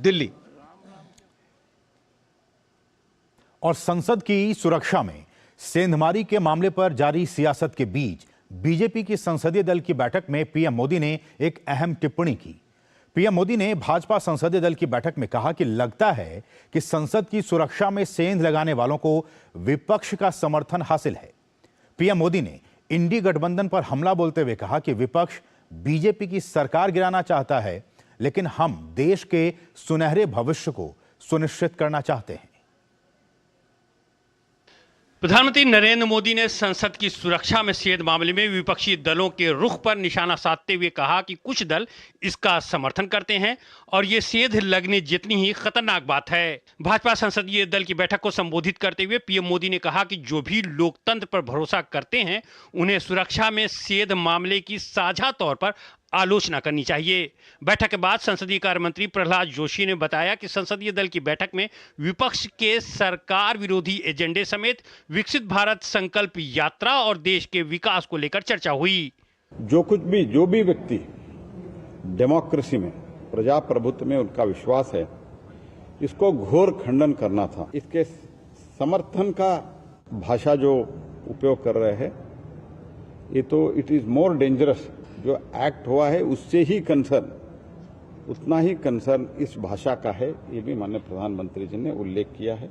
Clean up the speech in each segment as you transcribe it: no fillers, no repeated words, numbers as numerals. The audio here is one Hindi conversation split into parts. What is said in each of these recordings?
दिल्ली। और संसद की सुरक्षा में सेंधमारी के मामले पर जारी सियासत के बीच बीजेपी की संसदीय दल की बैठक में पीएम मोदी ने एक अहम टिप्पणी की। पीएम मोदी ने भाजपा संसदीय दल की बैठक में कहा कि लगता है कि संसद की सुरक्षा में सेंध लगाने वालों को विपक्ष का समर्थन हासिल है। पीएम मोदी ने इंडी गठबंधन पर हमला बोलते हुए कहा कि विपक्ष बीजेपी की सरकार गिराना चाहता है, लेकिन हम देश के सुनहरे भविष्य को सुनिश्चित करना चाहते हैं। प्रधानमंत्री नरेंद्र मोदी ने संसद की सुरक्षा में सेंध मामले में विपक्षी दलों के रुख पर निशाना साधते हुए कहा कि कुछ दल इसका समर्थन करते हैं और ये सेंध लगने जितनी ही खतरनाक बात है। भाजपा संसदीय दल की बैठक को संबोधित करते हुए पीएम मोदी ने कहा कि जो भी लोकतंत्र पर भरोसा करते हैं उन्हें सुरक्षा में सेंध मामले की साझा तौर पर आलोचना करनी चाहिए। बैठक के बाद संसदीय कार्य मंत्री प्रहलाद जोशी ने बताया कि संसदीय दल की बैठक में विपक्ष के सरकार विरोधी एजेंडे समेत विकसित भारत संकल्प यात्रा और देश के विकास को लेकर चर्चा हुई। जो भी व्यक्ति डेमोक्रेसी में, प्रजाप्रभुत्व में उनका विश्वास है, इसको घोर खंडन करना था। इसके समर्थन का भाषा जो उपयोग कर रहे हैं, ये तो इट इज मोर डेंजरस। जो एक्ट हुआ है उससे ही कंसर्न, उतना ही कंसर्न इस भाषा का है, ये भी माननीय प्रधानमंत्री जी ने उल्लेख किया है।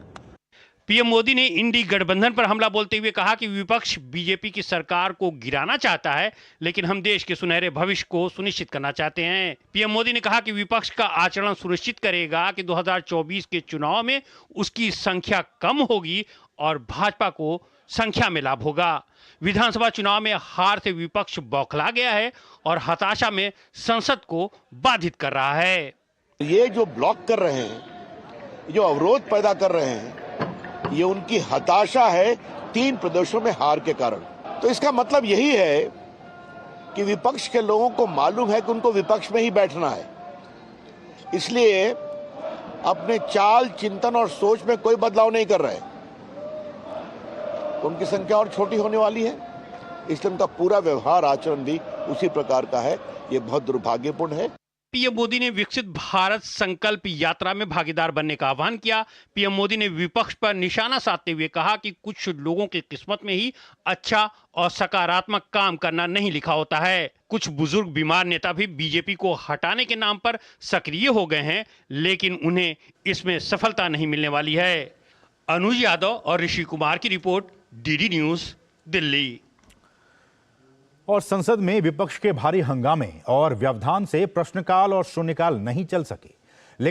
पीएम मोदी ने इंडी गठबंधन पर हमला बोलते हुए कहा कि विपक्ष बीजेपी की सरकार को गिराना चाहता है, लेकिन हम देश के सुनहरे भविष्य को सुनिश्चित करना चाहते हैं। पीएम मोदी ने कहा कि विपक्ष का आचरण सुनिश्चित करेगा कि 2024 के चुनाव में उसकी संख्या कम होगी और भाजपा को संख्या में लाभ होगा। विधानसभा चुनाव में हार से विपक्ष बौखला गया है और हताशा में संसद को बाधित कर रहा है। ये जो ब्लॉक कर रहे हैं, जो अवरोध पैदा कर रहे हैं, ये उनकी हताशा है 3 प्रदेशों में हार के कारण। तो इसका मतलब यही है कि विपक्ष के लोगों को मालूम है कि उनको विपक्ष में ही बैठना है, इसलिए अपने चाल, चिंतन और सोच में कोई बदलाव नहीं कर रहे। उनकी संख्या और छोटी होने वाली है, इसलिए उनका पूरा व्यवहार, आचरण भी उसी प्रकार का है। ये बहुत दुर्भाग्यपूर्ण है। पीएम मोदी ने विकसित भारत संकल्प यात्रा में भागीदार बनने का आह्वान किया। पीएम मोदी ने विपक्ष पर निशाना साधते हुए कहा कि कुछ लोगों की किस्मत में ही अच्छा और सकारात्मक काम करना नहीं लिखा होता है। कुछ बुजुर्ग बीमार नेता भी बीजेपी को हटाने के नाम पर सक्रिय हो गए हैं, लेकिन उन्हें इसमें सफलता नहीं मिलने वाली है। अनुज यादव और ऋषि कुमार की रिपोर्ट, डीडी न्यूज, दिल्ली। और संसद में विपक्ष के भारी हंगामे और व्यवधान से प्रश्नकाल और शून्यकाल नहीं चल सके।